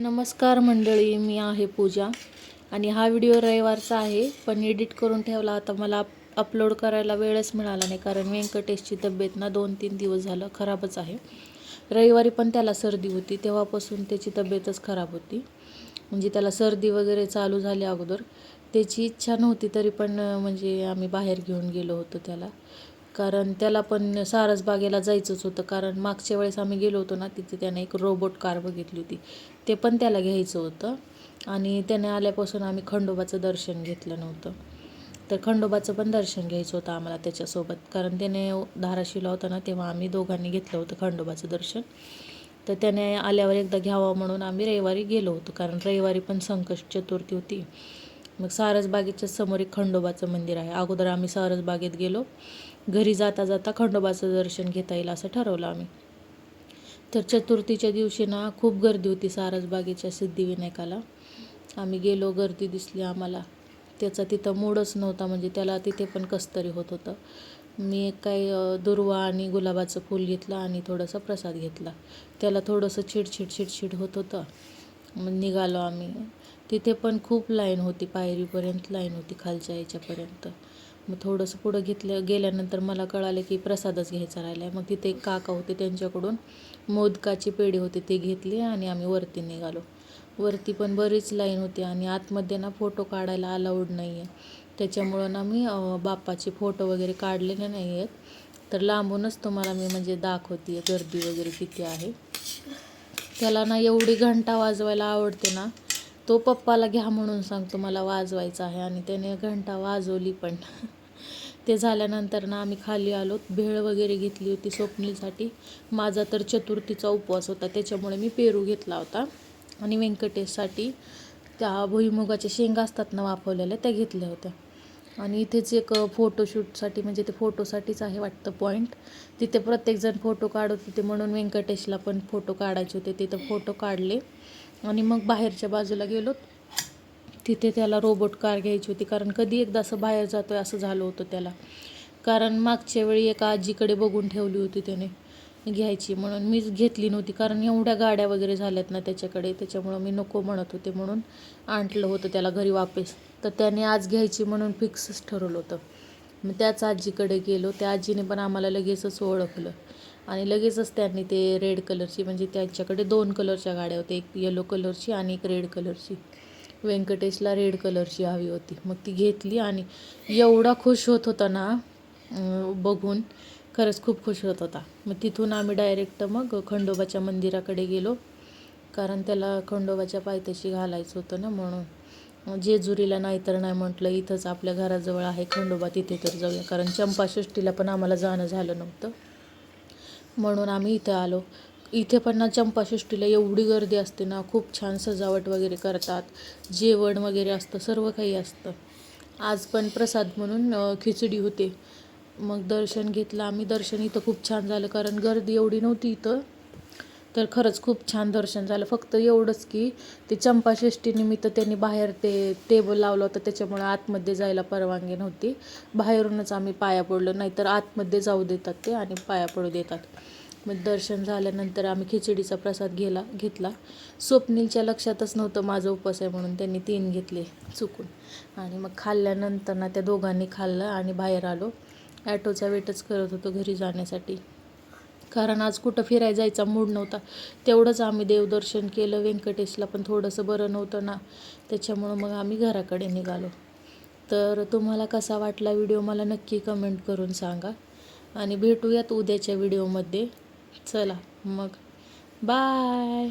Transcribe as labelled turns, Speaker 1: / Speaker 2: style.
Speaker 1: नमस्कार मंडळी, मी आहे पूजा आणि हा व्हिडिओ रविवारचा आहे, पण एडिट करून ठेवला आता मला अपलोड करायला वेळच मिळाला नाही, कारण व्यंकटेशची तब्येत ना 2-3 दिवस झालं खराबच आहे. रविवारी पण त्याला सर्दी होती, तेव्हापासून त्याची तब्येतच खराब होती. म्हणजे त्याला सर्दी वगैरे चालू झाली अगोदर. त्याची इच्छा नव्हती तरी पण म्हणजे आम्ही बाहेर घेऊन गेलो होतो त्याला, कारण त्याला पण सारसबागेला जायचंच होतं. कारण मागच्या वेळेस आम्ही गेलो होतो ना, तिथे त्याने एक रोबोट कार बघितली होती, ते पण त्याला घ्यायचं होतं. आणि त्याने आल्यापासून आम्ही खंडोबाचं दर्शन घेतलं नव्हतं, तर खंडोबाचं पण दर्शन घ्यायचं होतं आम्हाला त्याच्यासोबत. कारण त्याने धाराशिवला होता ना, तेव्हा आम्ही दोघांनी घेतलं होतं खंडोबाचं दर्शन. तर त्याने आल्यावर एकदा घ्यावं म्हणून आम्ही रविवारी गेलो होतो, कारण रविवारी पण संकष्ट चतुर्थी होती. मग सारसबागेच्या समोर एक खंडोबाचं मंदिर आहे, अगोदर आम्ही सारसबागेत गेलो. घरी जाता जाता खंडोबाचं दर्शन घेता येईल असं ठरवलं आम्ही. तर चतुर्थीच्या दिवशी ना खूप गर्दी होती सारसबागेच्या सिद्धिविनायकाला. आम्ही गेलो, गर्दी दिसली आम्हाला. त्याचा तिथं मूडच नव्हता, म्हणजे त्याला तिथे पण कसतरी होत होतं. मी एक काही दुर्वा आणि गुलाबाचं फूल घेतलं आणि थोडासा प्रसाद घेतला. त्याला थोडंसं चिडचिड होत होतं. मग निघालो आम्ही. तिथे पण खूप लाईन होती, पायरीपर्यंत लाईन होती, खालच्या याच्यापर्यंत. मग थोडंसं पुढं गेल्यानंतर मला कळालं की प्रसादच घ्यायचा राहिला आहे. मग तिथे एक काका होते, त्यांच्याकडून मोदकाची पेढे होते ते घेतले आणि आम्ही वरती निघालो. वरती पण बरीच लाईन होती आणि आतमध्ये ना फोटो काढायला अलाउड नाही आहे, त्याच्यामुळं ना मी बाप्पाचे फोटो वगैरे काढलेले नाही आहेत. तर लांबूनच तुम्हाला मी म्हणजे दाखवते आहे गर्दी वगैरे किती आहे. त्याला ना एवढी घंटा वाजवायला आवडते ना, तो पप्पाला घ्या म्हणून सांगतो मला वाजवायचा आहे, आणि त्याने घंटा वाजवली पण. ते झाल्यानंतर ना आम्ही खाली आलो. भेळ वगैरे घेतली होती स्वप्नीलसाठी. माझा तर चतुर्थीचा उपवास होता, त्याच्यामुळे मी पेरू घेतला होता. आणि व्यंकटेशसाठी त्या भुईमुगाच्या शेंगा असतात ना वाफवलेल्या, त्या घेतल्या होत्या. आणि इथेच एक फोटोशूटसाठी, म्हणजे ते फोटोसाठीच आहे वाटतं पॉईंट. तिथे प्रत्येकजण फोटो काढत होते, म्हणून व्यंकटेशला पण फोटो काढायचे होते. तिथं फोटो काढले आणि मग बाहेरच्या बाजूला गेलो. तिथे त्याला रोबोट कार घ्यायची होती, कारण कधी एकदा असं बाहेर जातो आहे असं झालं होतं त्याला. कारण मागच्या वेळी एका आजीकडे बघून ठेवली होती त्याने घ्यायची, म्हणून मीच घेतली नव्हती. कारण एवढ्या गाड्या वगैरे झाल्यात ना त्याच्याकडे, त्याच्यामुळं मी नको म्हणत होते, म्हणून आणलं होतं त्याला घरी वापस. तर त्याने आज घ्यायची म्हणून फिक्सच ठरवलं होतं. मग त्याच आजीकडे गेलो. त्या आजीने पण आम्हाला लगेचच ओळखलं आणि लगेचच त्यांनी ते रेड कलरची, म्हणजे त्यांच्याकडे 2 कलरच्या गाड्या होत्या, एक येलो कलरची आणि एक रेड कलरची. व्यंकटेशला रेड कलरची हवी होती, मग ती घेतली आणि एवढा खुश होत होता ना बघून, खरंच खूप खुश होत होता. मग तिथून आम्ही डायरेक्ट मग खंडोबाच्या मंदिराकडे गेलो, कारण त्याला खंडोबाच्या पायथ्याशी घालायचं होतं ना, म्हणून. जेजुरीला नाही तर नाही म्हटलं, इथंच आपल्या घराजवळ आहे खंडोबा, तिथे तर जाऊया. कारण चंपाषष्ठीला पण आम्हाला जाणं झालं नव्हतं, म्हणून आम्ही इथं आलो. इथे पण ना चंपाषष्ठीला एवढी गर्दी असते ना, खूप छान सजावट वगैरे करतात, जेवण वगैरे असतं, सर्व काही असतं. आज पण प्रसाद म्हणून खिचडी होते. मग दर्शन घेतलं आम्ही. दर्शन इथं खूप छान झालं, कारण गर्दी एवढी नव्हती इथं. तर खरंच खूप छान दर्शन झालं. फक्त एवढंच की ते चंपाषष्ठीनिमित्त त्यांनी बाहेर ते टेबल लावलं होतं, त्याच्यामुळे आतमध्ये जायला परवानगी नव्हती. बाहेरूनच आम्ही पाया पडलो, नाहीतर आतमध्ये जाऊ देतात ते आणि पाया पडू देतात. मग दर्शन झाल्यानंतर आम्ही खिचडीचा प्रसाद घेतला. स्वप्नीलच्या लक्षातच नव्हतं माझा उपवास आहे म्हणून, त्यांनी 3 घेतले चुकून. आणि मग खाल्ल्यानंतर ना त्या दोघांनी खाल्लं आणि बाहेर आलो. ॲटोचा वेटच करत होतो घरी जाण्यासाठी, कारण आज कुठं फिरायला जायचा मूड नव्हता. तेवढंच आम्ही देवदर्शन केलं. व्यंकटेशला पण थोडंसं बरं नव्हतं ना, त्याच्यामुळं मग आम्ही घराकडे निघालो. तर तुम्हाला कसा वाटला व्हिडिओ मला नक्की कमेंट करून सांगा, आणि भेटूयात उद्याच्या व्हिडिओमध्ये. चला मग, बाय.